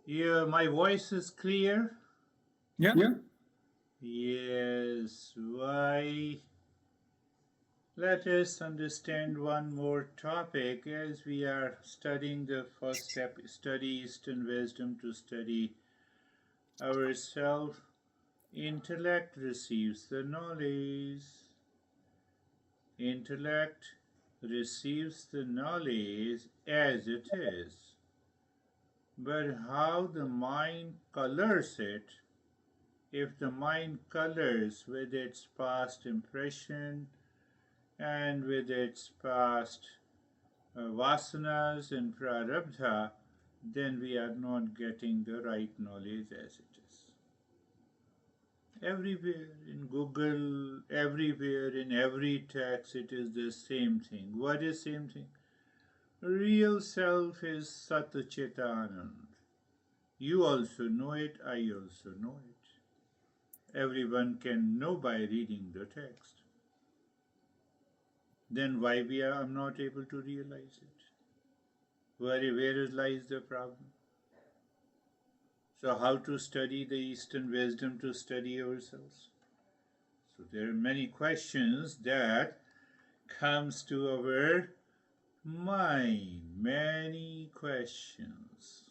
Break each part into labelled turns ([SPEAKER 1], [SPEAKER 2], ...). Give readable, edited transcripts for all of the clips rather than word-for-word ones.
[SPEAKER 1] Yeah, my voice is clear.
[SPEAKER 2] Yeah. Yeah.
[SPEAKER 1] Yes, why? Let us understand one more topic as we are studying the first step study Eastern wisdom to study ourself. Intellect receives the knowledge. Intellect receives the knowledge as it is, but how the mind colors it. If the mind colors with its past impression and with its past vasanas and prarabdha, then we are not getting the right knowledge as it is. Everywhere in Google, everywhere in every text, it is the same thing. What is same thing? Real self is Sat Chitanand. You also know it, I also know it. Everyone can know by reading the text. Then why I'm not able to realize it? Where lies the problem? So how to study the Eastern wisdom to study ourselves? So there are many questions that comes to our mind. Many questions.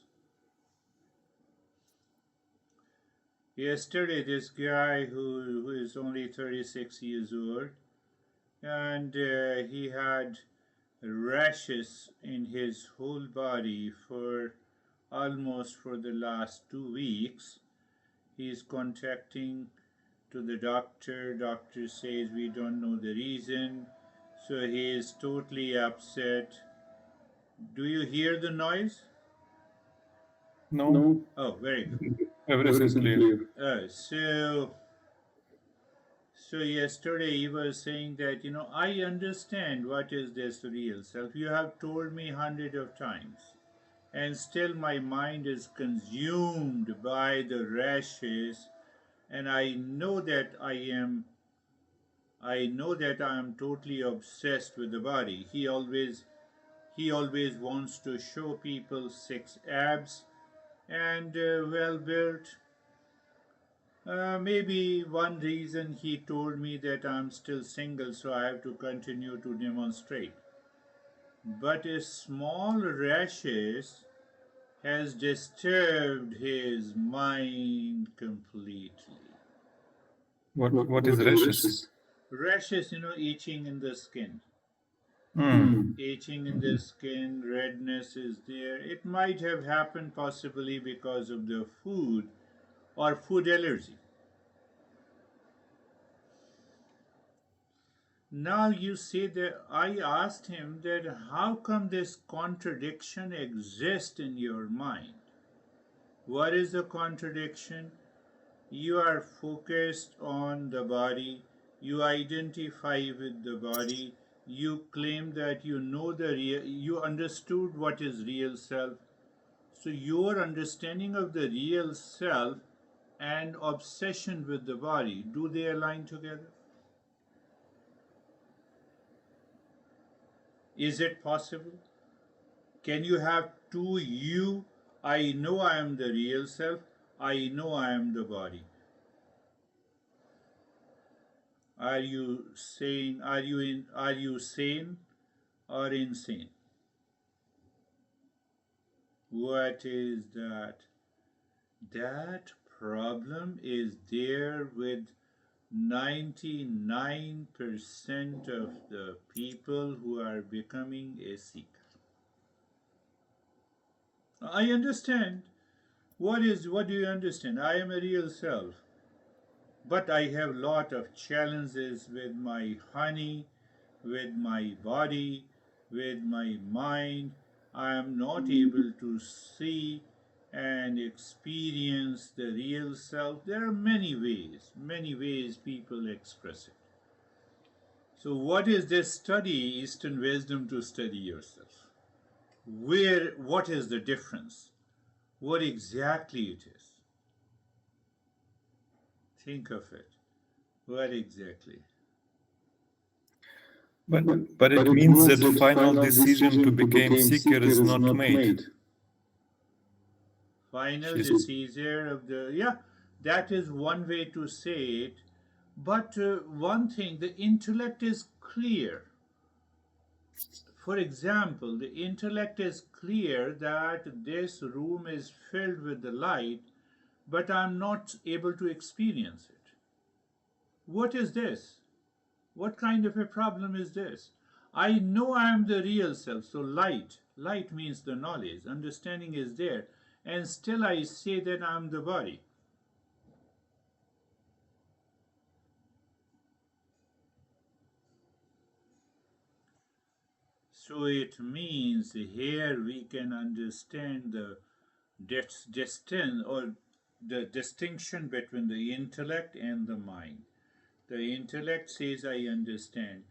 [SPEAKER 1] Yesterday, this guy who is only 36 years old, and he had rashes in his whole body for almost for the last 2 weeks. He is contacting to the doctor. Doctor says we don't know the reason. So he is totally upset. Do you hear the noise?
[SPEAKER 2] No.
[SPEAKER 3] No,
[SPEAKER 1] Oh, very good.
[SPEAKER 2] Everything
[SPEAKER 3] everything
[SPEAKER 2] clear.
[SPEAKER 3] clear.
[SPEAKER 1] So yesterday he was saying that, I understand what is this real self. You have told me hundred of times. And still my mind is consumed by the rashes, and I know that I am totally obsessed with the body. He always wants to show people six abs and well built. Maybe one reason he told me that I'm still single, so I have to continue to demonstrate. But a small rashes has disturbed his mind completely.
[SPEAKER 2] What is
[SPEAKER 3] What is
[SPEAKER 2] rashes?
[SPEAKER 3] rashes?
[SPEAKER 1] Rashes, itching in the skin.
[SPEAKER 2] Hmm.
[SPEAKER 3] Hmm.
[SPEAKER 1] Itching in the skin, redness is there. It might have happened possibly because of the food or food allergy. Now you see that I asked him that how come this contradiction exists in your mind? What is the contradiction? You are focused on the body, you identify with the body, you claim that you understood what is real self. So your understanding of the real self and obsession with the body, do they align together? Is it possible? Can you have two you? I know I am the real self, I know I am the body. Are you sane or insane? What is that? That problem is there with 99% of the people who are becoming a seeker. I understand. What do you understand? I am a real self. But I have lot of challenges with my honey, with my body, with my mind. I am not able to see and experience the real self. There are many ways people express it. So, what is this study, Eastern wisdom to study yourself? What is the difference? What exactly it is? Think of it. What exactly?
[SPEAKER 2] But but
[SPEAKER 3] But
[SPEAKER 2] it
[SPEAKER 3] it
[SPEAKER 2] means
[SPEAKER 3] means
[SPEAKER 2] that
[SPEAKER 3] that
[SPEAKER 2] final
[SPEAKER 3] final
[SPEAKER 2] decision to
[SPEAKER 3] decision to
[SPEAKER 2] become
[SPEAKER 3] become
[SPEAKER 2] seeker
[SPEAKER 3] seeker
[SPEAKER 2] is
[SPEAKER 3] is
[SPEAKER 2] not
[SPEAKER 3] not
[SPEAKER 2] made.
[SPEAKER 3] made.
[SPEAKER 1] Final
[SPEAKER 2] She's
[SPEAKER 1] decider of the, yeah, that is one way to say it. But one thing, the intellect is clear. For example, the intellect is clear that this room is filled with the light, but I'm not able to experience it. What is this? What kind of a problem is this? I know I am the real self, so light means the knowledge, understanding is there, and still I say that I'm the body. So it means here we can understand the or the distinction between the intellect and the mind. The intellect says, I understand.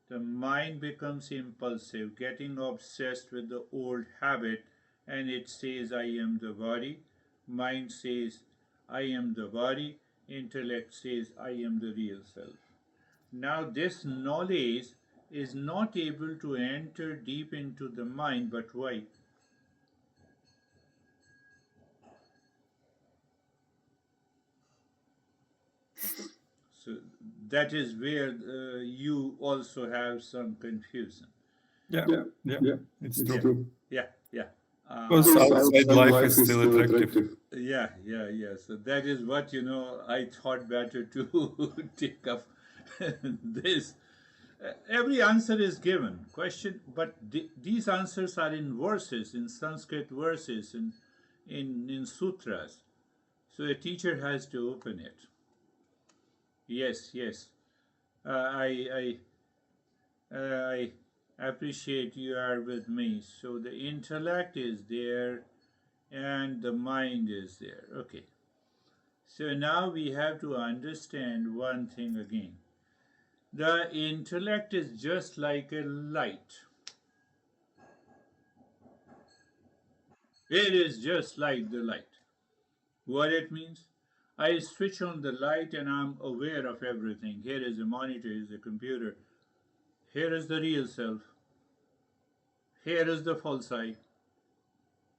[SPEAKER 1] The mind becomes impulsive, getting obsessed with the old habit, and it says, I am the body. Mind says, I am the body. Intellect says, I am the real self. Now, this knowledge is not able to enter deep into the mind, but why? So that is where you also have some confusion.
[SPEAKER 2] yeah,
[SPEAKER 3] Yeah,
[SPEAKER 2] yeah.
[SPEAKER 3] yeah,
[SPEAKER 2] It's
[SPEAKER 3] it's
[SPEAKER 2] true.
[SPEAKER 3] true.
[SPEAKER 1] Yeah, yeah.
[SPEAKER 2] Because
[SPEAKER 3] Because
[SPEAKER 2] outside
[SPEAKER 3] outside
[SPEAKER 2] life
[SPEAKER 3] life
[SPEAKER 2] is
[SPEAKER 3] is
[SPEAKER 2] still
[SPEAKER 3] still
[SPEAKER 2] attractive.
[SPEAKER 3] attractive.
[SPEAKER 1] Yeah. So that is what, I thought better to take up this. Every answer is given. Question, but these answers are in verses, in Sanskrit verses, in sutras. So a teacher has to open it. Yes. I appreciate you are with me. So the intellect is there and the mind is there. Okay. So now we have to understand one thing again. The intellect is just like a light. It is just like the light. What it means? I switch on the light and I'm aware of everything. Here is a monitor, here is a computer. Here is the real self. Here is the false I.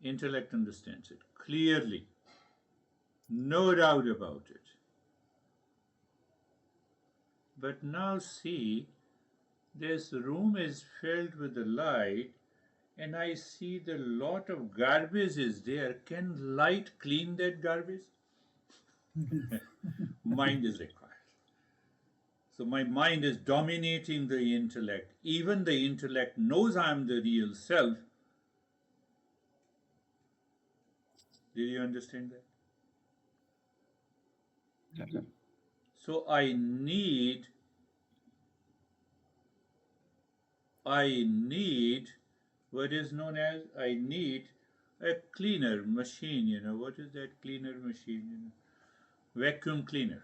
[SPEAKER 1] Intellect understands it clearly. No doubt about it. But now see, this room is filled with the light and I see the lot of garbage is there. Can light clean that garbage? Mind is required. So my mind is dominating the intellect. Even the intellect knows I'm the real self. Did you understand that?
[SPEAKER 2] Yeah.
[SPEAKER 1] So I need what is known as, I need a cleaner machine. What is that cleaner machine? Vacuum cleaner.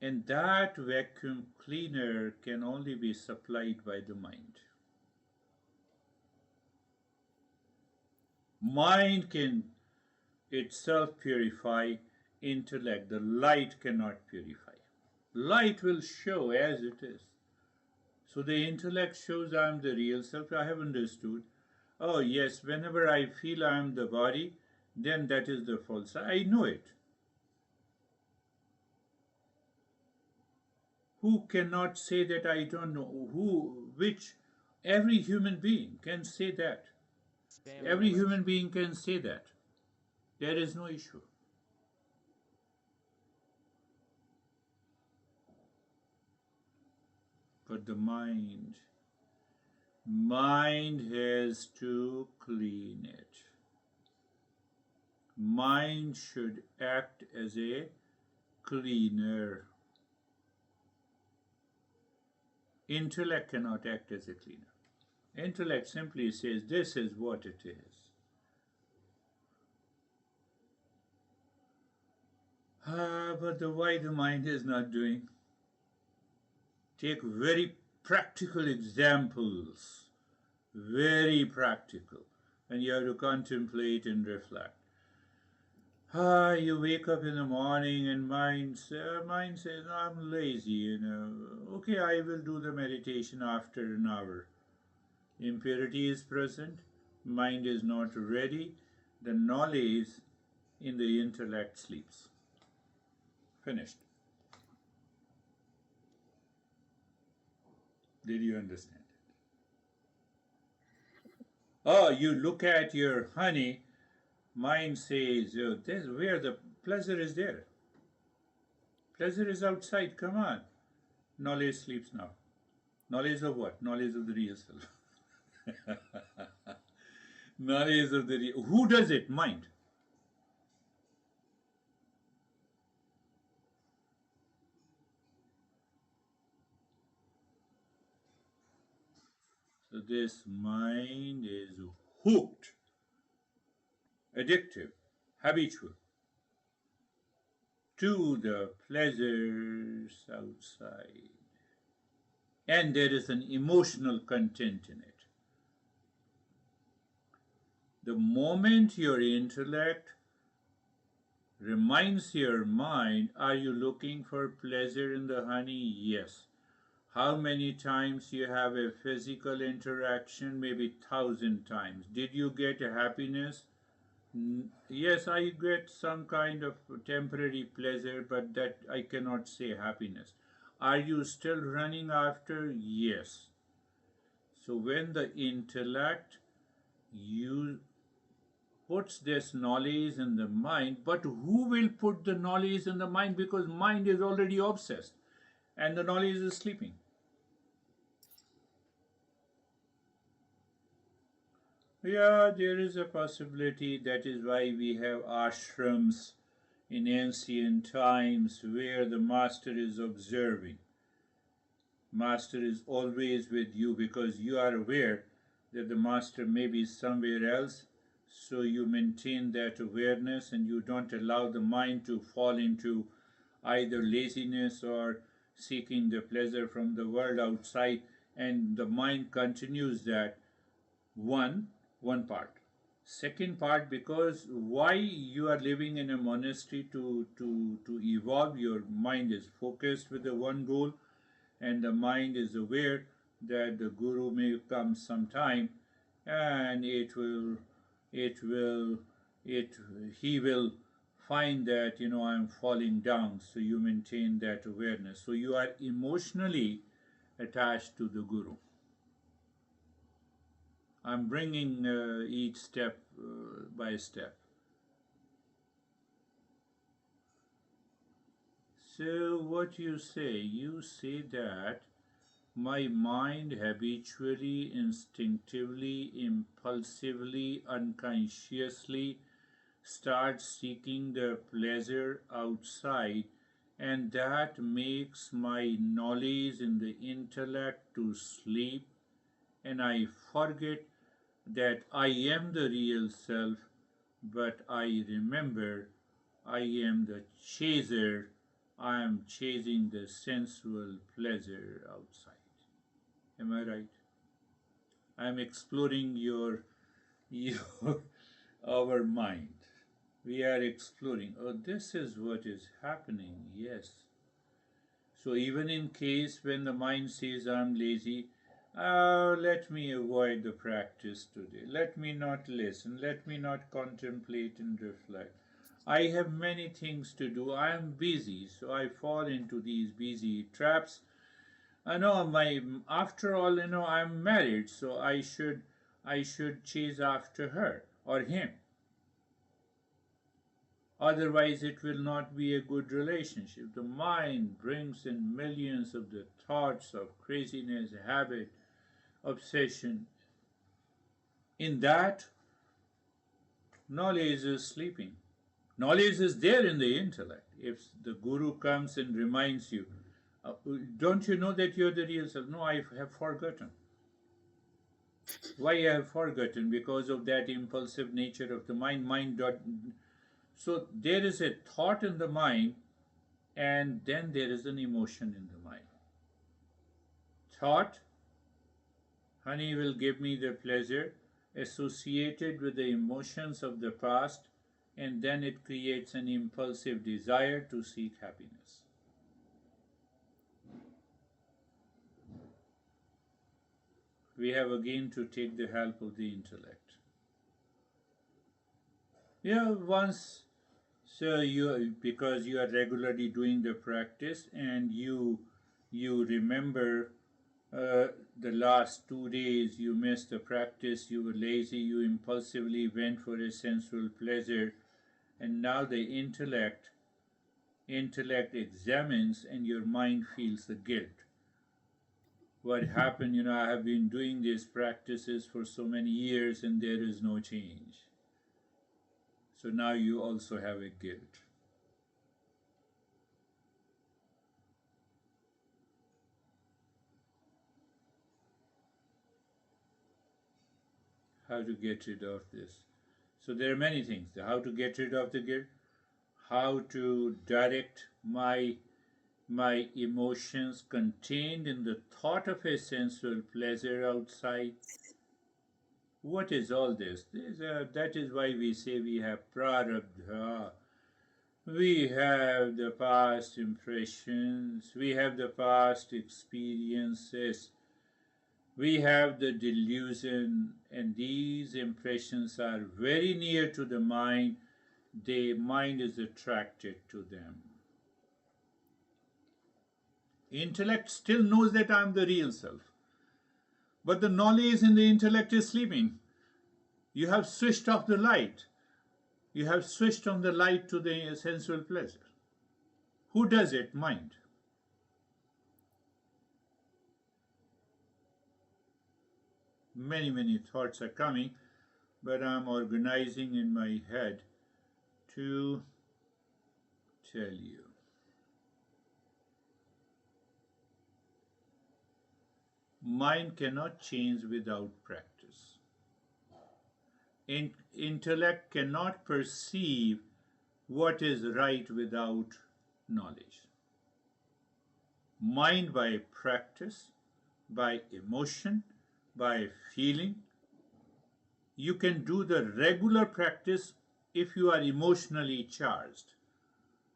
[SPEAKER 1] And that vacuum cleaner can only be supplied by the mind. Mind can itself purify, intellect, the light cannot purify. Light will show as it is. So the intellect shows I am the real self. I have understood. Oh, yes, whenever I feel I am the body, then that is the false. I know it. Who cannot say that I don't know? Which, every human being can say that. Every human being can say that. There is no issue. But the mind has to clean it. Mind should act as a cleaner. Intellect cannot act as a cleaner. Intellect simply says this is what it is. But why the mind is not doing? Take very practical examples. Very practical. And you have to contemplate and reflect. You wake up in the morning and mind says, I'm lazy. Okay, I will do the meditation after an hour. Impurity is present. Mind is not ready. The knowledge in the intellect sleeps. Finished. Did you understand it? Oh, you look at your honey, mind says, oh, this where the pleasure is there. Pleasure is outside, come on. Knowledge sleeps now. Knowledge of what? Knowledge of the real self. Knowledge of the real. Who does it? Mind. So this mind is hooked, addictive, habitual to the pleasures outside. And there is an emotional content in it. The moment your intellect reminds your mind, are you looking for pleasure in the honey? Yes. How many times you have a physical interaction? Maybe 1,000 times. Did you get a happiness? Yes, I get some kind of temporary pleasure, but that I cannot say happiness. Are you still running after? Yes. So when the intellect you puts this knowledge in the mind, but who will put the knowledge in the mind? Because mind is already obsessed and the knowledge is sleeping. Yeah, there is a possibility. That is why we have ashrams in ancient times where the master is observing. Master is always with you because you are aware that the master may be somewhere else. So you maintain that awareness and you don't allow the mind to fall into either laziness or seeking the pleasure from the world outside, and the mind continues that one one part. Second part, because why you are living in a monastery to evolve, your mind is focused with the one goal, and the mind is aware that the guru may come sometime, and it will it he will find that I'm falling down. So you maintain that awareness, so you are emotionally attached to the guru. I'm bringing each step by step. So what you say? You say that my mind habitually, instinctively, impulsively, unconsciously starts seeking the pleasure outside, and that makes my knowledge in the intellect to sleep, and I forget that I am the real self, but I remember I am the chaser. I am chasing the sensual pleasure outside. Am I right? I am exploring your our mind. We are exploring. Oh, this is what is happening. Yes. So even in case when the mind says I'm lazy, let me avoid the practice today. Let me not listen. Let me not contemplate and reflect. I have many things to do. I am busy, so I fall into these busy traps. I know my after all, I'm married, so I should chase after her or him. Otherwise, it will not be a good relationship. The mind brings in millions of the thoughts of craziness, habit, obsession. In that, knowledge is sleeping. Knowledge is there in the intellect. If the guru comes and reminds you, don't you know that you're the real self? No, I have forgotten. Why I have forgotten? Because of that impulsive nature of the mind. So there is a thought in the mind, and then there is an emotion in the mind. Thought, honey will give me the pleasure, associated with the emotions of the past, and then it creates an impulsive desire to seek happiness. We have again to take the help of the intellect. Yeah, once, so you, because you are regularly doing the practice and you remember uh, the last 2 days you missed the practice, you were lazy, you impulsively went for a sensual pleasure, and now the intellect examines and your mind feels the guilt. What happened? I have been doing these practices for so many years and there is no change. So now you also have a guilt. How to get rid of this? So there are many things. How to get rid of the guilt, how to direct my emotions contained in the thought of a sensual pleasure outside. What is all this? That is why we say we have prarabdha. We have the past impressions, we have the past experiences, we have the delusion, and these impressions are very near to the mind. The mind is attracted to them. Intellect still knows that I am the real self, but the knowledge in the intellect is sleeping. You have switched off the light. You have switched on the light to the sensual pleasure. Who does it? Mind. Many thoughts are coming, but I'm organizing in my head to tell you. Mind cannot change without practice. Intellect cannot perceive what is right without knowledge. Mind by practice, by emotion, by feeling. You can do the regular practice if you are emotionally charged.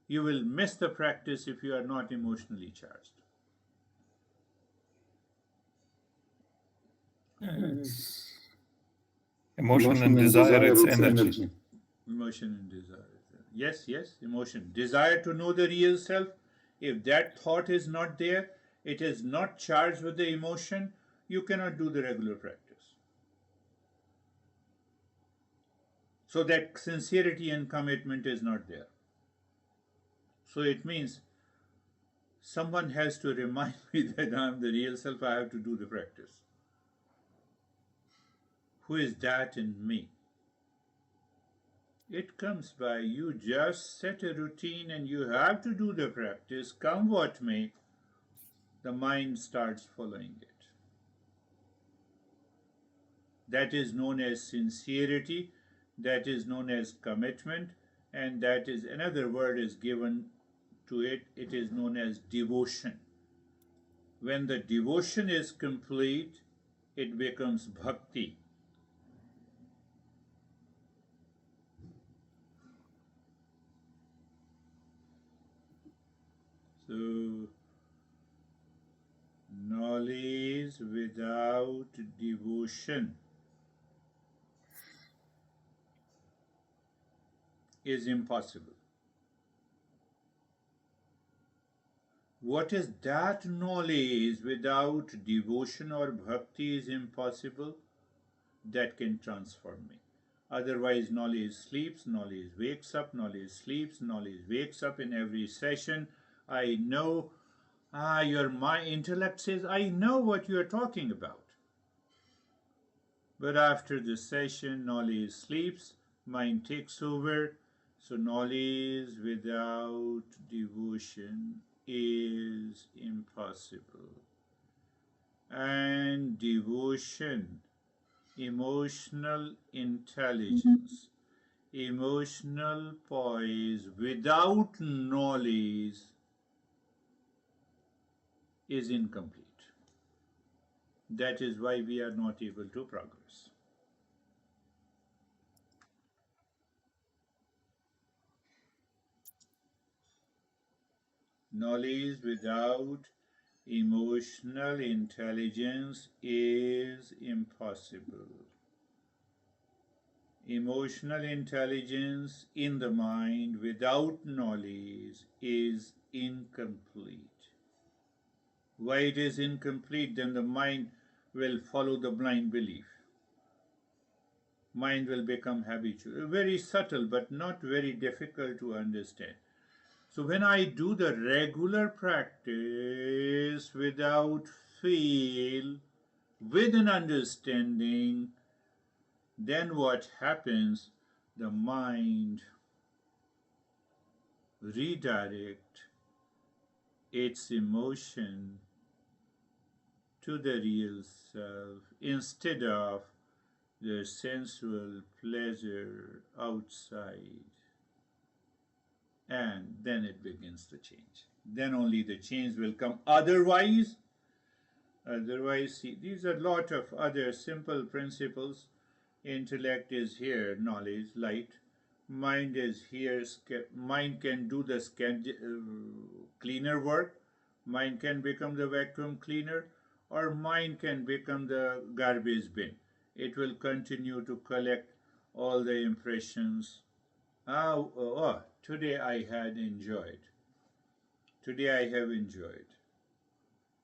[SPEAKER 1] You will miss the practice if you are not emotionally charged.
[SPEAKER 2] It's emotion and desire, it's energy.
[SPEAKER 1] Emotion and desire. Yes, emotion. Desire to know the real self. If that thought is not there, it is not charged with the emotion, you cannot do the regular practice. So that sincerity and commitment is not there. So it means someone has to remind me that I am the real self, I have to do the practice. Who is that in me? It comes by. You just set a routine and you have to do the practice. Come what may, the mind starts following it. That is known as sincerity, that is known as commitment, and that is another word is given to it. It is known as devotion. When the devotion is complete, it becomes bhakti. So, knowledge without devotion is impossible. What is that knowledge without devotion or bhakti is impossible? That can transform me. Otherwise, knowledge sleeps, knowledge wakes up, knowledge sleeps, knowledge wakes up in every session. I know, my intellect says, I know what you are talking about. But after the session, knowledge sleeps, mind takes over. So, knowledge without devotion is impossible. And devotion, emotional intelligence, emotional poise without knowledge is incomplete. That is why we are not able to progress. Knowledge without emotional intelligence is impossible. Emotional intelligence in the mind without knowledge is incomplete. Why it is incomplete? Then the mind will follow the blind belief. Mind will become habitual. Very subtle but not very difficult to understand. So when I do the regular practice without fail, with an understanding, then what happens? The mind redirect its emotion to the real self instead of the sensual pleasure outside. And then it begins to change. Then only the change will come. Otherwise, see, these are a lot of other simple principles. Intellect is here, knowledge, light. Mind is here. Mind can do the cleaner work. Mind can become the vacuum cleaner, or mind can become the garbage bin. It will continue to collect all the impressions. Today I had enjoyed. Today I have enjoyed.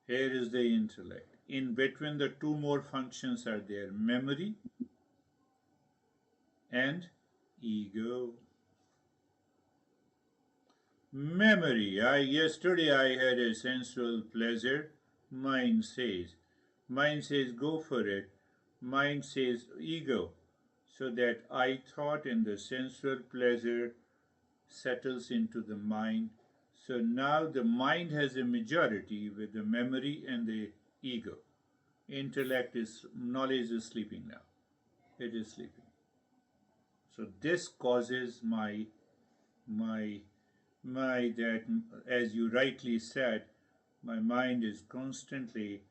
[SPEAKER 1] Here is the intellect. In between, the two more functions are there: memory and ego. Memory. Yesterday I had a sensual pleasure. Mind says. Mind says go for it. Mind says ego. So that I thought and the sensual pleasure settles into the mind. So now the mind has a majority with the memory and the ego. Knowledge is sleeping now. It is sleeping. So this causes that, as you rightly said, my mind is constantly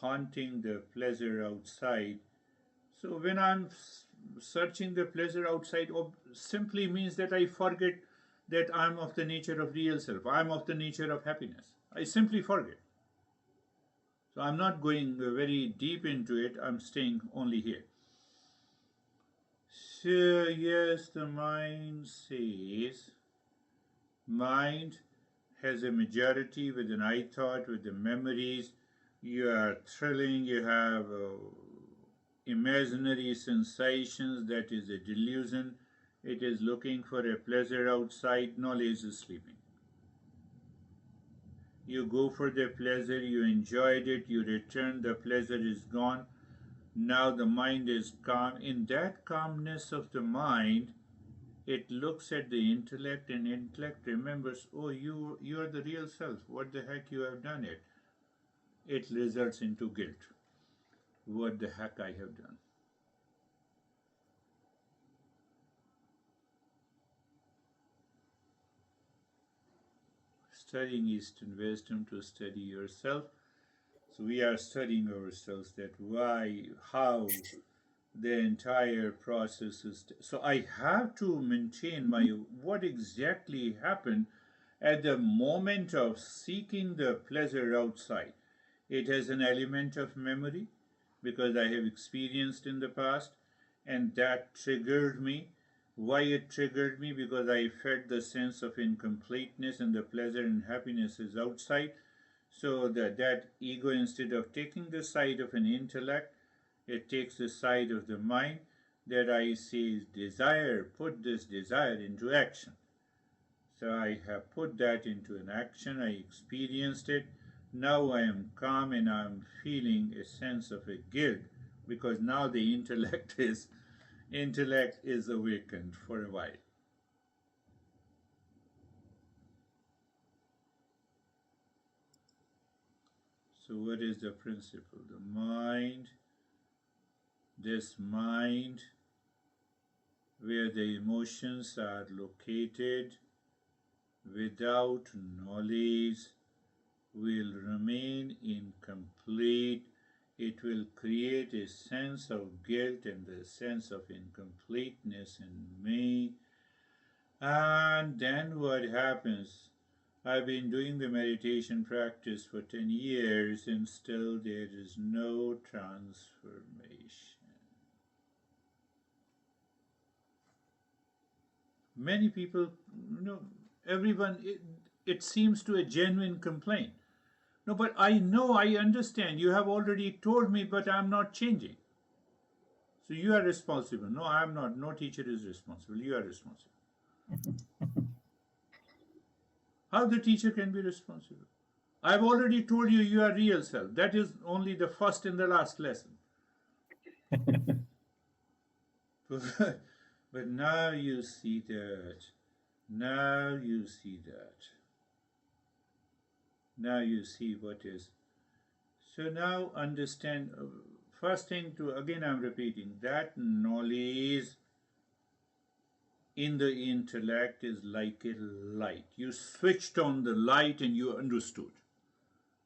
[SPEAKER 1] haunting the pleasure outside. So when I'm searching the pleasure outside, simply means that I forget that I'm of the nature of real self. I'm of the nature of happiness. I simply forget. So I'm not going very deep into it. I'm staying only here. So yes, the mind says, mind has a majority with an I thought, with the memories. You are thrilling, you have imaginary sensations, that is a delusion. It is looking for a pleasure outside. Knowledge is sleeping. You go for the pleasure, you enjoyed it, you return, the pleasure is gone. Now the mind is calm. In that calmness of the mind, it looks at the intellect, and intellect remembers, oh, you are the real self. What the heck you have done it? It results into guilt. What the heck I have done? Studying Eastern wisdom to study yourself. So we are studying ourselves, that why, how the entire process is. So I have to maintain what exactly happened at the moment of seeking the pleasure outside. It has an element of memory because I have experienced in the past, and that triggered me. Why it triggered me? Because I felt the sense of incompleteness, and the pleasure and happiness is outside. So that ego, instead of taking the side of an intellect, it takes the side of the mind, that I see desire, put this desire into action. So I have put that into an action, I experienced it. Now I am calm and I am feeling a sense of a guilt, because now the intellect is awakened for a while. So what is the principle? The mind, this mind where the emotions are located without knowledge will remain incomplete. It will create a sense of guilt and the sense of incompleteness in me. And then what happens? I've been doing the meditation practice for 10 years and still there is no transformation. Many people, everyone, it seems to a genuine complaint. No, but I know, I understand. You have already told me, but I'm not changing. So you are responsible. No, I'm not. No teacher is responsible. You are responsible. How the teacher can be responsible? I've already told you you are real self. That is only the first and the last lesson. But now you see that. Now you see that. Now you see what is. So now understand. First thing to, again I'm repeating, that knowledge in the intellect is like a light. You switched on the light and you understood.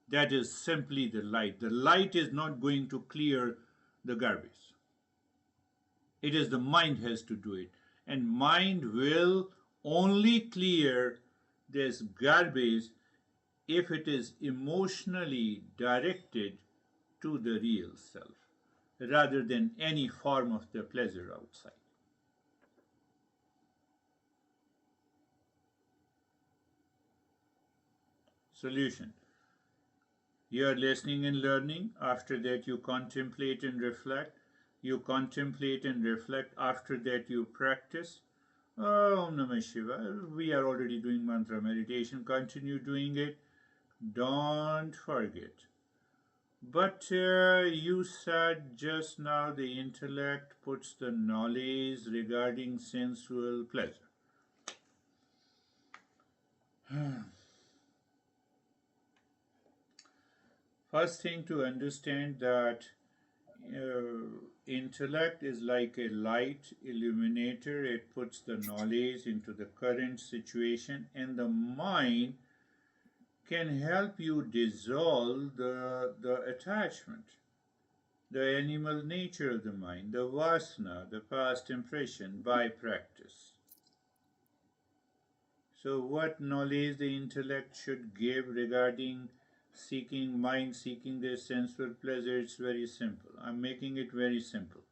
[SPEAKER 1] That is simply the light. The light is not going to clear the garbage. It is the mind has to do it. And mind will only clear this garbage if it is emotionally directed to the real self rather than any form of the pleasure outside. Solution. You are listening and learning. After that, you contemplate and reflect. You contemplate and reflect. After that, you practice. Om Namah Shivaya. We are already doing mantra meditation. Continue doing it. Don't forget. But you said just now the intellect puts the knowledge regarding sensual pleasure. First thing to understand that intellect is like a light illuminator. It puts the knowledge into the current situation, and the mind can help you dissolve the attachment, the animal nature of the mind, the vasana, the past impression by practice. So what knowledge the intellect should give regarding mind seeking their sensual pleasure? It's very simple. I'm making it very simple.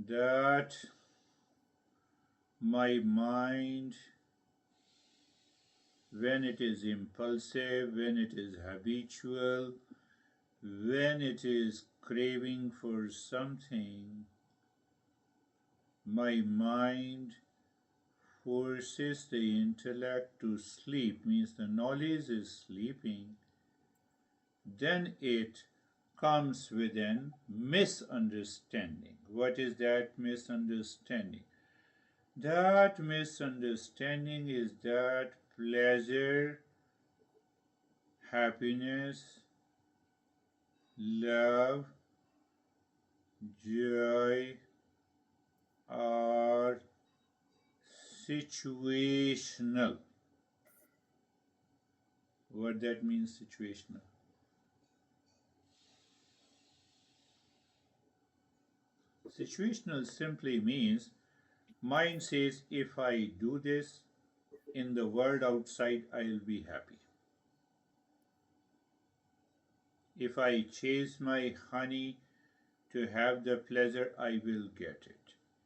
[SPEAKER 1] That my mind, when it is impulsive, when it is habitual, when it is craving for something, my mind forces the intellect to sleep, means the knowledge is sleeping, then it comes with an misunderstanding. What is that misunderstanding? That misunderstanding is that pleasure, happiness, love, joy are situational. What that means, situational? Situational simply means mind says if I do this in the world outside, I'll be happy. If I chase my honey to have the pleasure, I will get it.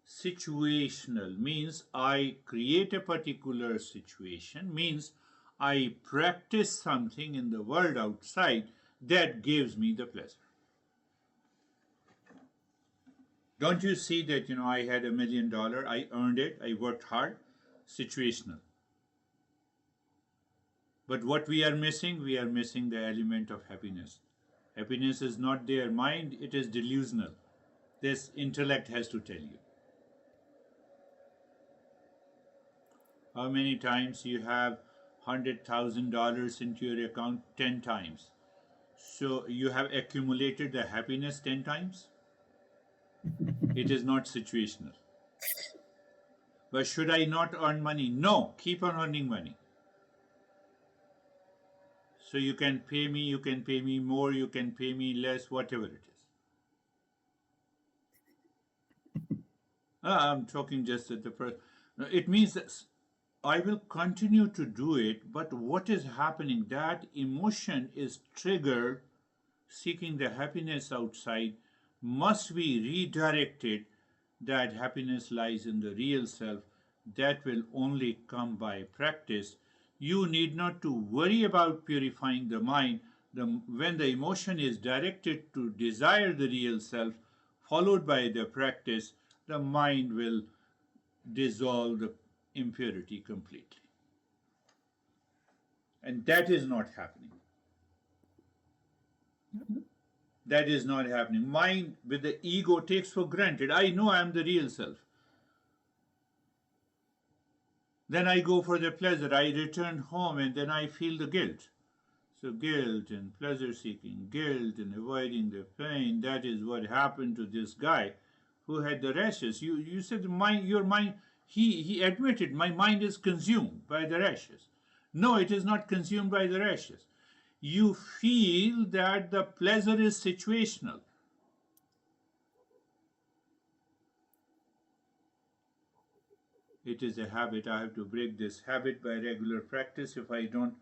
[SPEAKER 1] Situational means I create a particular situation, means I practice something in the world outside that gives me the pleasure. Don't you see that, I had $1 million, I earned it, I worked hard? Situational. But what we are missing the element of happiness. Happiness is not there. Mind, it is delusional. This intellect has to tell you. How many times you have $100,000 into your account? 10 times. So you have accumulated the happiness 10 times? It is not situational. But should I not earn money? No, keep on earning money. So you can pay me more, you can pay me less, whatever it is. I'm talking just at the first. It means that I will continue to do it, but what is happening? That emotion is triggered, seeking the happiness outside, must be redirected that happiness lies in the real self, that will only come by practice. You need not to worry about purifying the mind. When the emotion is directed to desire the real self, followed by the practice, the mind will dissolve the impurity completely. And that is not happening. That is not happening. Mind with the ego takes for granted, I know I am the real self. Then I go for the pleasure. I return home and then I feel the guilt. So guilt and pleasure seeking, guilt and avoiding the pain, that is what happened to this guy who had the rashes. You said your mind, he admitted, my mind is consumed by the rashes. No, it is not consumed by the rashes. You feel that the pleasure is situational. It is a habit. I have to break this habit by regular practice. If I don't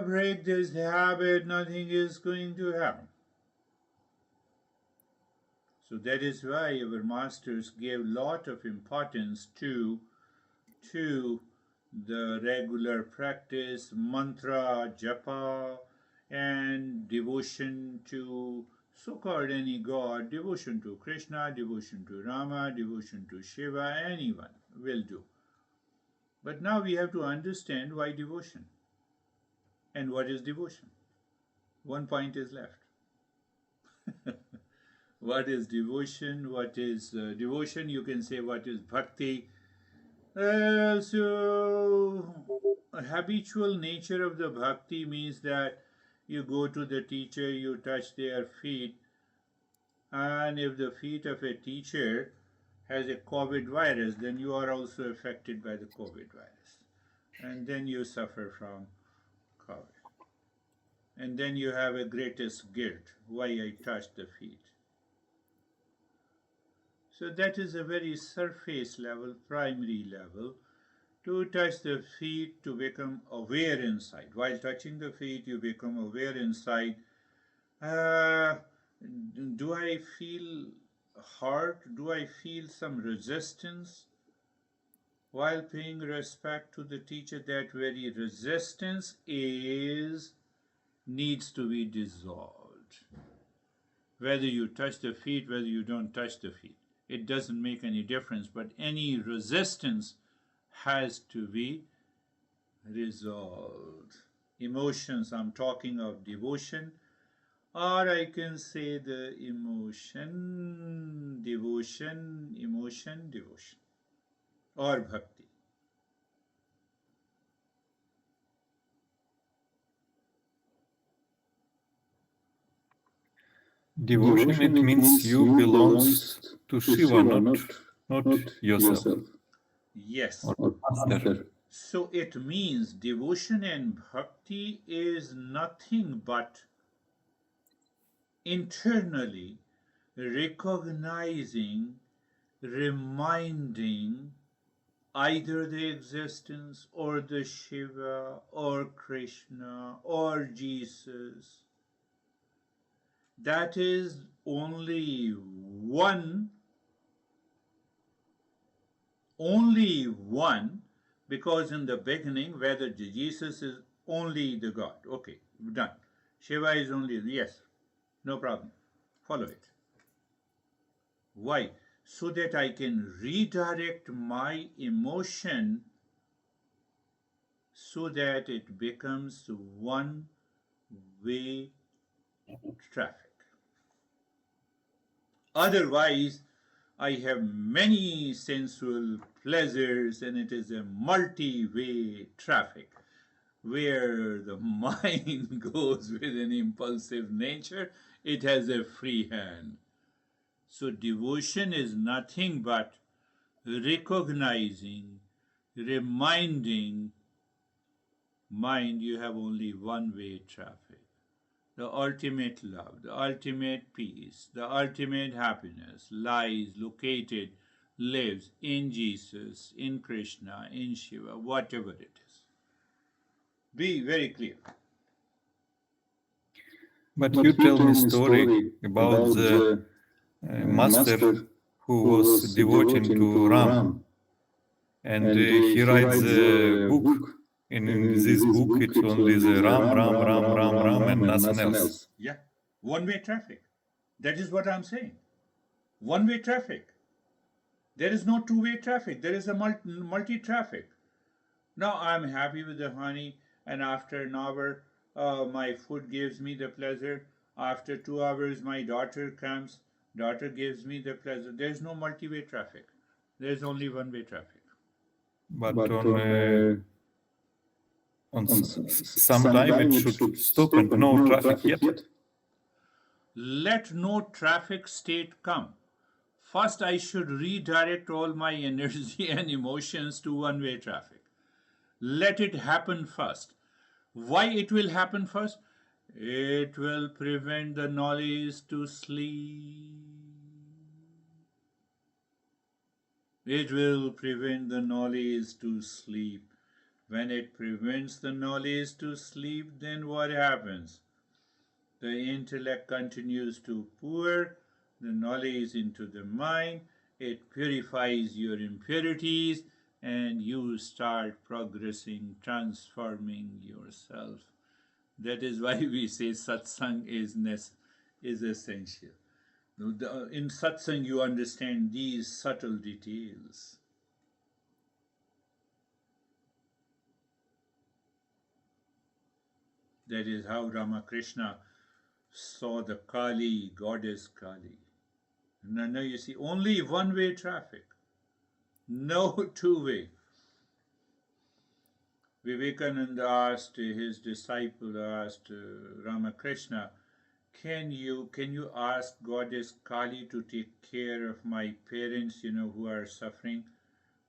[SPEAKER 1] break this habit, nothing is going to happen. So that is why our masters gave lot of importance to the regular practice, mantra, japa, and devotion to so-called any god, devotion to Krishna, devotion to Rama, devotion to Shiva, anyone will do. But now we have to understand why devotion and what is devotion. One point is left. What is devotion? What is devotion? You can say what is bhakti. So, a habitual nature of the bhakti means that you go to the teacher, you touch their feet, and if the feet of a teacher has a COVID virus, then you are also affected by the COVID virus. And then you suffer from COVID. And then you have a greatest guilt, why I touched the feet. So that is a very surface level, primary level. To touch the feet, to become aware inside. While touching the feet, you become aware inside. Do I feel hurt? Do I feel some resistance? While paying respect to the teacher, that very resistance needs to be dissolved. Whether you touch the feet, whether you don't touch the feet, it doesn't make any difference, but any resistance has to be resolved. Emotions, I'm talking of devotion, or I can say the emotion, devotion, emotion, devotion, or bhakti.
[SPEAKER 2] Devotion, it means you belongs to Shiva, not yourself.
[SPEAKER 1] Yes.
[SPEAKER 2] Or master.
[SPEAKER 1] So it means devotion and bhakti is nothing but internally recognizing, reminding either the existence or the Shiva or Krishna or Jesus. That is only one, because in the beginning, whether Jesus is only the God. Okay, done. Shiva is only, yes, no problem. Follow it. Why? So that I can redirect my emotion so that it becomes one-way traffic. Otherwise, I have many sensual pleasures and it is a multi-way traffic where the mind goes with an impulsive nature, it has a free hand. So devotion is nothing but recognizing, reminding mind you have only one-way traffic. The ultimate love, the ultimate peace, the ultimate happiness lives lives in Jesus, in Krishna, in Shiva, whatever it is. Be very clear.
[SPEAKER 2] But you tell me story about the master who was devoting to Ram, and he writes a book. In this book, it's only the Ram, Ram, Ram, Ram, Ram, and nothing else.
[SPEAKER 1] Yeah, one-way traffic. That is what I'm saying. One-way traffic. There is no two-way traffic. There is a multi-traffic. Now I'm happy with the honey, and after an hour, my food gives me the pleasure. After 2 hours, my daughter comes. Daughter gives me the pleasure. There is no multi-way traffic. There is only one-way traffic.
[SPEAKER 2] But on some time it should stop and no traffic yet.
[SPEAKER 1] Let no traffic state come. First, I should redirect all my energy and emotions to one-way traffic. Let it happen first. Why it will happen first? It will prevent the knowledge to sleep. It will prevent the knowledge to sleep. When it prevents the knowledge to sleep, then what happens? The intellect continues to pour the knowledge into the mind. It purifies your impurities, and you start progressing, transforming yourself. That is why we say satsang is essential. In satsang, you understand these subtle details. That is how Ramakrishna saw the Kali, goddess Kali. Now you see, only one-way traffic, no two-way. Vivekananda asked his disciple, asked Ramakrishna, can you ask goddess Kali to take care of my parents, who are suffering?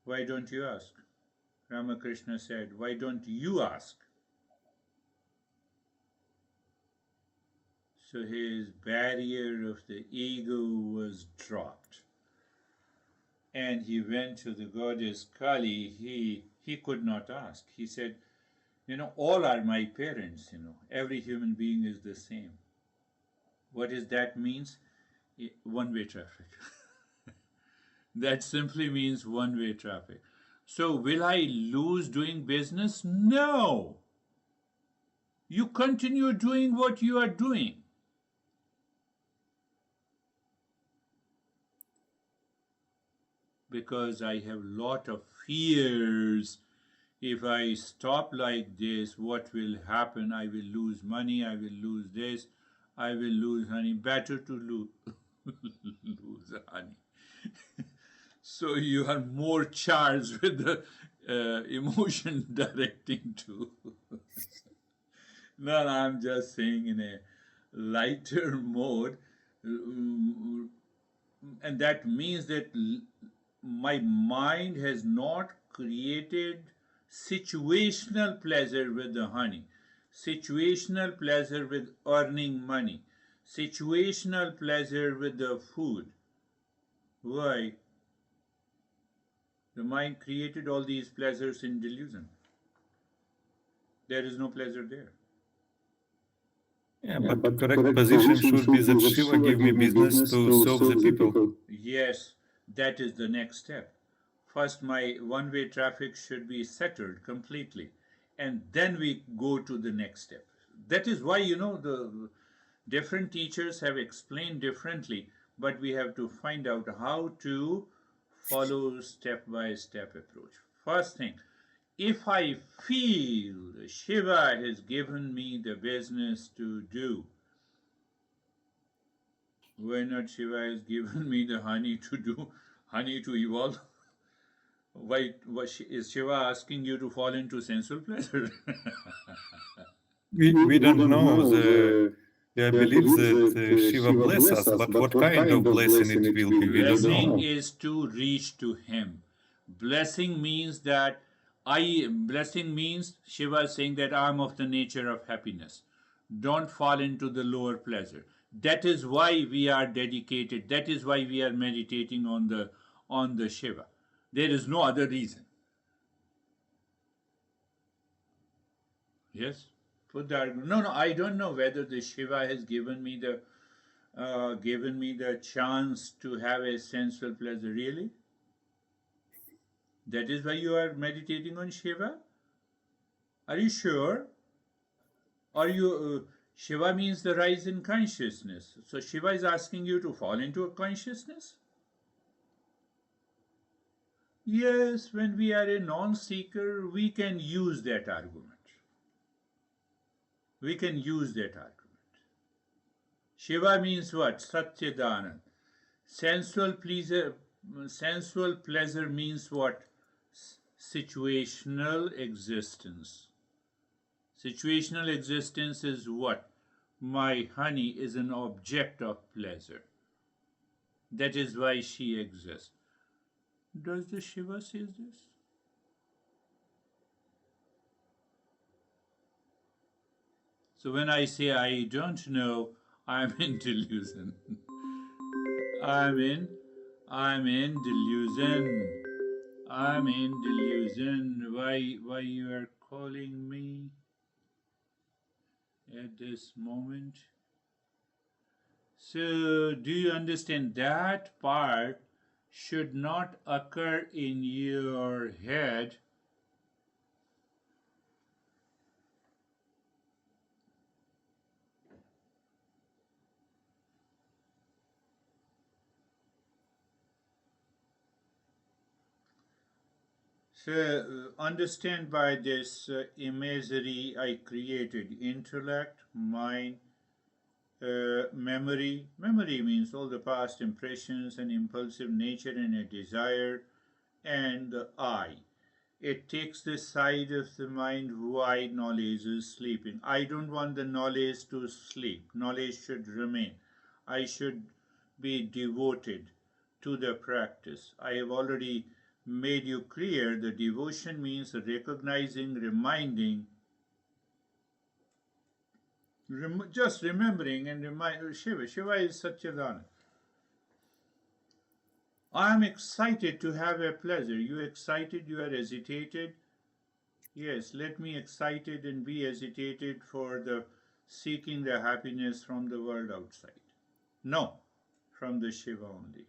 [SPEAKER 1] Why don't you ask? Ramakrishna said, why don't you ask? So his barrier of the ego was dropped. And he went to the goddess Kali. He could not ask. He said, all are my parents, every human being is the same. What does that means? One-way traffic. That simply means one-way traffic. So will I lose doing business? No. You continue doing what you are doing. Because I have lot of fears. If I stop like this, what will happen? I will lose money, I will lose this, I will lose honey. Better to lose honey. So you are more charged with the emotion directing too. No, I'm just saying in a lighter mode. And that means that my mind has not created situational pleasure with the honey, situational pleasure with earning money, situational pleasure with the food. Why? The mind created all these pleasures in delusion. There is no pleasure there.
[SPEAKER 2] Yeah, but correct position should be that Shiva give me business to serve the people.
[SPEAKER 1] Yes, that is the next step. First, my one-way traffic should be settled completely, and then we go to the next step. That is why, the different teachers have explained differently, but we have to find out how to follow step-by-step approach. First thing, if I feel Shiva has given me the business to do, why not Shiva has given me the honey to evolve? Why is Shiva asking you to fall into sensual pleasure?
[SPEAKER 2] We don't know. I believe that Shiva bless us, but what kind of blessing it will be, we don't know.
[SPEAKER 1] Blessing is to reach to him. Blessing means Shiva is saying that I am of the nature of happiness. Don't fall into the lower pleasure. That is why we are dedicated. That is why we are meditating on the Shiva. There is no other reason. Yes? Put the argument. No, I don't know whether the Shiva has given me the given me the chance to have a sensual pleasure. Really? That is why you are meditating on Shiva? Are you sure? Or Shiva means the rise in consciousness. So Shiva is asking you to fall into a consciousness? Yes, when we are a non-seeker, we can use that argument. We can use that argument. Shiva means what? Satchidanand. Sensual pleasure means what? Situational existence. Situational existence is what? My honey is an object of pleasure. That is why she exists. Does the Shiva say this? So when I say I don't know, I'm in delusion. I'm in delusion. I'm in delusion. Why you are calling me at this moment? So do you understand that part should not occur in your head? So understand by this imagery I created intellect, mind, memory. Memory means all the past impressions and impulsive nature and a desire, and the I. It takes the side of the mind why knowledge is sleeping. I don't want the knowledge to sleep. Knowledge should remain. I should be devoted to the practice. I have already made you clear the devotion means recognizing, reminding, just remembering and remind Shiva. Shiva is Satchidanand. I am excited to have a pleasure. You excited? You are agitated? Yes, let me excited and be agitated for the seeking the happiness from the world outside. No, from the Shiva only.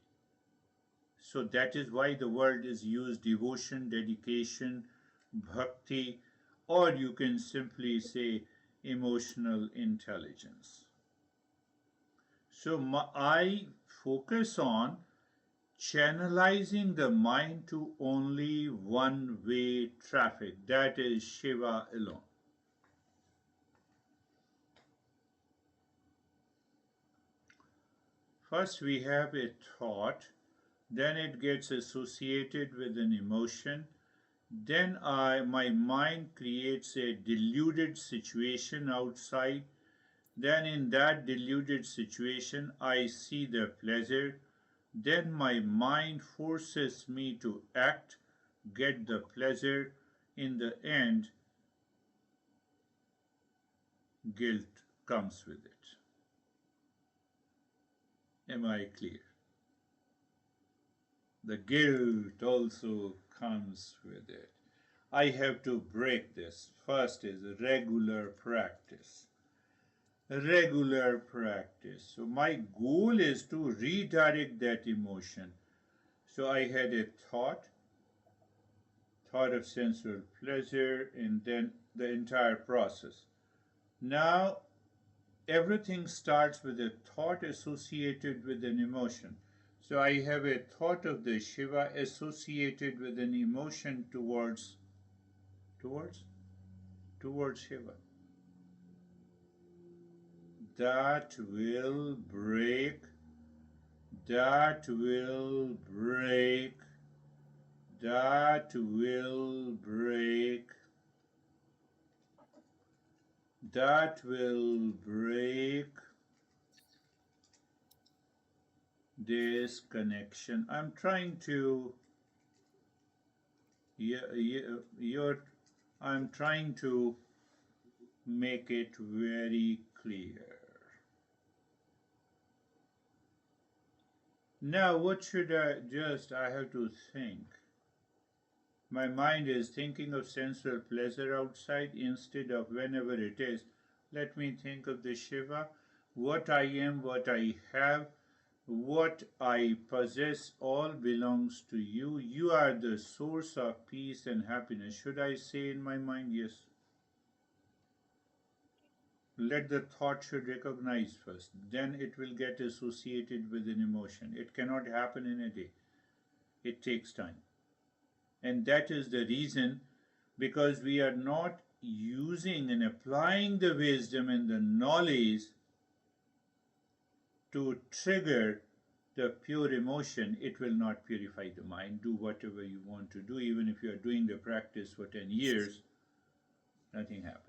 [SPEAKER 1] So that is why the word is used devotion, dedication, bhakti, or you can simply say emotional intelligence. So I focus on channelizing the mind to only one-way traffic. That is Shiva alone. First we have a thought, then it gets associated with an emotion, then my mind creates a deluded situation outside, then in that deluded situation I see the pleasure, then my mind forces me to act, get the pleasure. In the end, guilt comes with it. Am I clear? The guilt also comes with it. I have to break this. First is regular practice. Regular practice. So my goal is to redirect that emotion. So I had a thought of sensual pleasure, and then the entire process. Now everything starts with a thought associated with an emotion. So I have a thought of the Shiva associated with an emotion towards Shiva. That will break, that will break, that will break, that will break this connection. I'm trying to I'm trying to make it very clear. Now what should I have to think. My mind is thinking of sensual pleasure outside instead of whenever it is. Let me think of the Shiva. What I am, what I have, what I possess, all belongs to you. You are the source of peace and happiness. Should I say in my mind? Yes. Let the thought should recognize first. Then it will get associated with an emotion. It cannot happen in a day. It takes time. And that is the reason, because we are not using and applying the wisdom and the knowledge to trigger the pure emotion, it will not purify the mind. Do whatever you want to do, even if you are doing the practice for 10 years, nothing happens.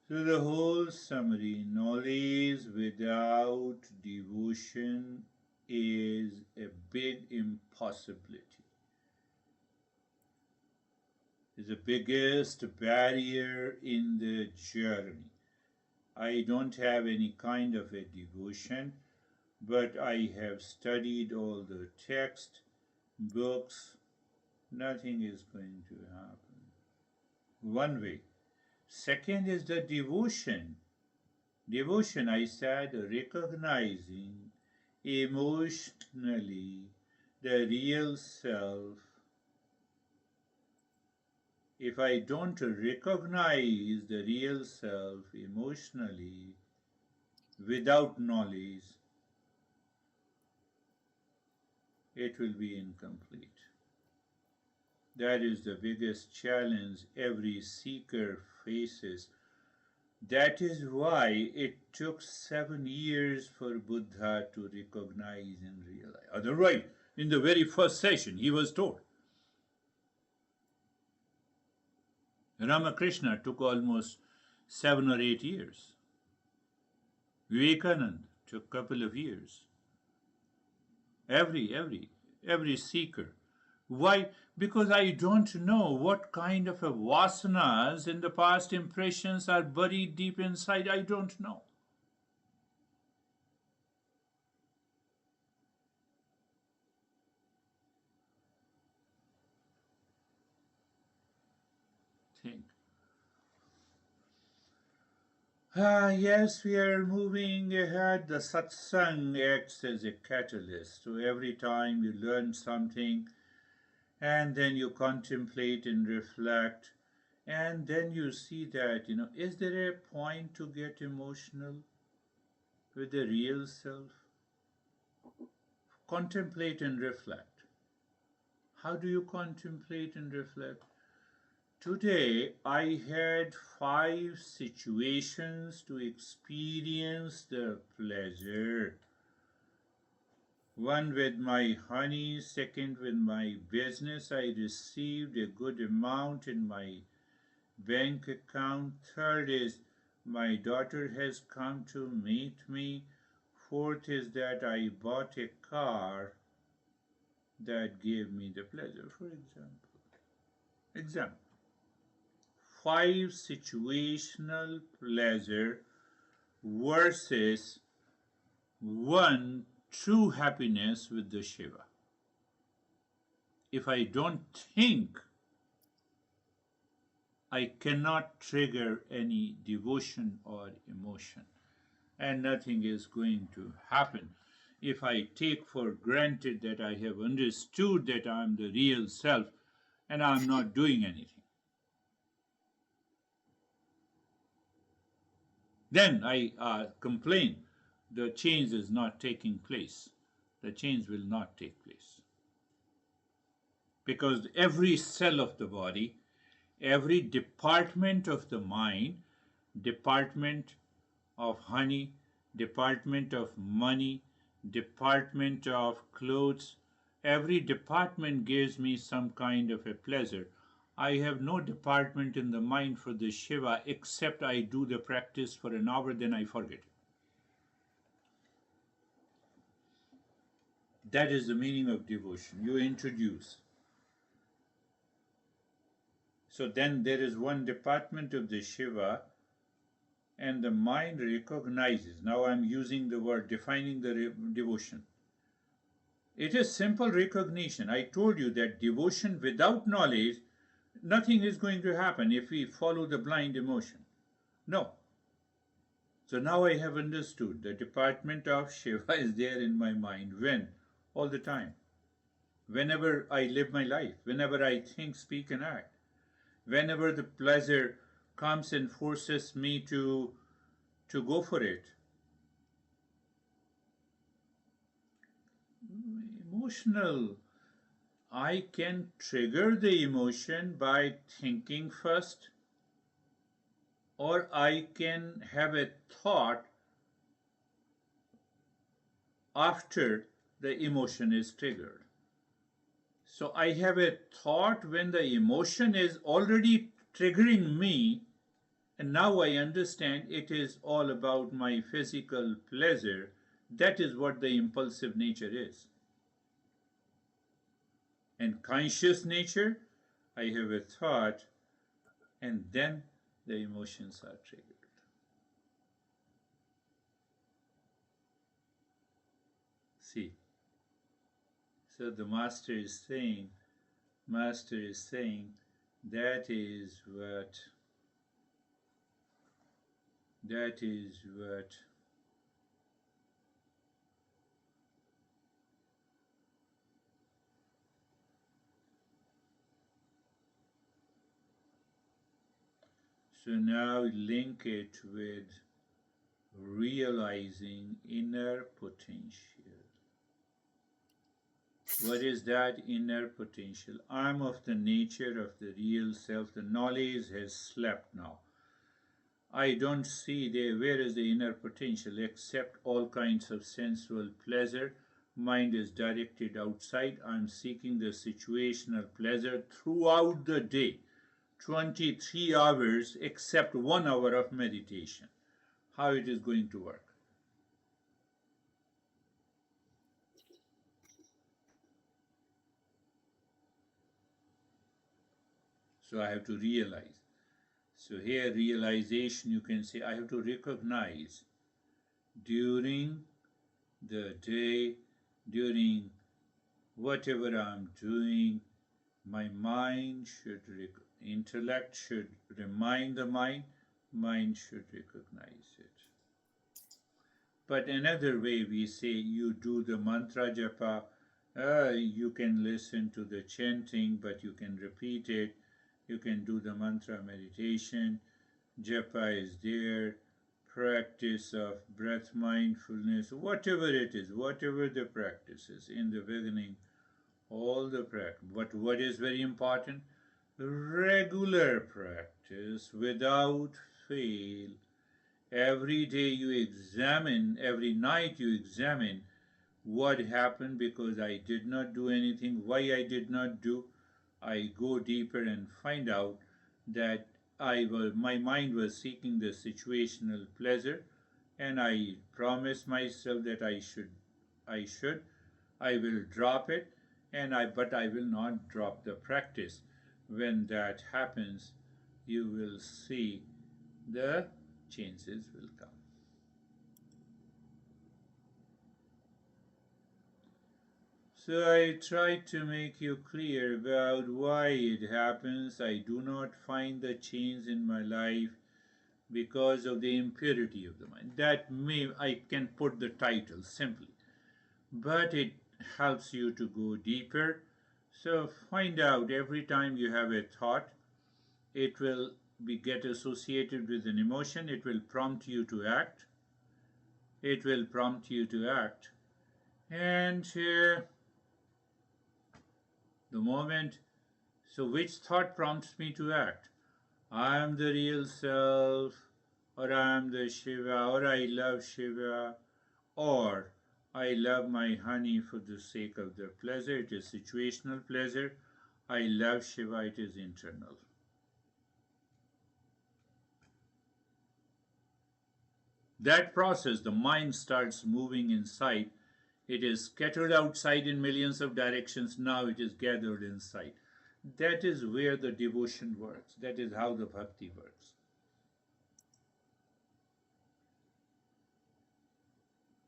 [SPEAKER 1] So the whole summary, knowledge without devotion is a big impossibility. Is the biggest barrier in the journey. I don't have any kind of a devotion, but I have studied all the text, books. Nothing is going to happen. One way. Second is the devotion. Devotion, I said, recognizing emotionally the real self. If I don't recognize the real self emotionally without knowledge, it will be incomplete. That is the biggest challenge every seeker faces. That is why it took 7 years for Buddha to recognize and realize. Otherwise, in the very first session, he was told. Ramakrishna took almost 7 or 8 years. Vivekananda took a couple of years. Every seeker. Why? Because I don't know what kind of a vasanas and the past impressions are buried deep inside. I don't know. Think. Yes, we are moving ahead. The satsang acts as a catalyst. So every time you learn something, and then you contemplate and reflect, and then you see that, is there a point to get emotional with the real self? Contemplate and reflect. How do you contemplate and reflect? Today I had 5 situations to experience the pleasure. One with my honey, second with my business. I received a good amount in my bank account. Third is my daughter has come to meet me. Fourth is that I bought a car that gave me the pleasure, for example. 5 situational pleasure versus 1 true happiness with the Shiva. If I don't think, I cannot trigger any devotion or emotion, and nothing is going to happen. If I take for granted that I have understood that I am the real self and I am not doing anything, then I complain the change is not taking place. The change will not take place. Because every cell of the body, every department of the mind, department of honey, department of money, department of clothes, every department gives me some kind of a pleasure. I have no department in the mind for the Shiva except I do the practice for an hour, then I forget it. That is the meaning of devotion. You introduce. So then there is one department of the Shiva and the mind recognizes. Now I'm using the word, defining the devotion. It is simple recognition. I told you that devotion without knowledge, nothing is going to happen if we follow the blind emotion. No. So now I have understood the department of Shiva is there in my mind. When? All the time. Whenever I live my life, whenever I think, speak, and act, whenever the pleasure comes and forces me to go for it. Emotional. I can trigger the emotion by thinking first, or I can have a thought after the emotion is triggered. So I have a thought when the emotion is already triggering me, and now I understand it is all about my physical pleasure. That is what the impulsive nature is. And conscious nature, I have a thought, and then the emotions are triggered. See, so the master is saying, that is what so now link it with realizing inner potential. What is that inner potential? I'm of the nature of the real self. The knowledge has slept now. I don't see there where is the inner potential except all kinds of sensual pleasure. Mind is directed outside. I'm seeking the situational pleasure throughout the day. 23 hours except 1 hour of meditation. How it is going to work? So I have to realize. So here realization, you can say I have to recognize during the day, during whatever I'm doing, my mind should, intellect should remind the mind should recognize it. But another way we say you do the mantra japa, you can listen to the chanting, but you can repeat it. You can do the mantra meditation. Japa is there. Practice of breath mindfulness, whatever it is, whatever the practice is in the beginning, all the practice. But what is very important? Regular practice without fail. Every day you examine, every night you examine what happened because I did not do anything, why I did not do. I go deeper and find out that my mind was seeking the situational pleasure, and I promised myself that I will drop it, but I will not drop the practice. When that happens, you will see the changes will come. So I try to make you clear about why it happens. I do not find the change in my life because of the impurity of the mind. I can put the title simply, but it helps you to go deeper. So find out every time you have a thought, it will get associated with an emotion. It will prompt you to act. And the moment, so which thought prompts me to act? I am the real self, or I am the Shiva, or I love Shiva, or I love my honey for the sake of the pleasure. It is situational pleasure. I love Shiva, it is internal. That process, the mind starts moving inside. It is scattered outside in millions of directions. Now it is gathered inside. That is where the devotion works. That is how the bhakti works.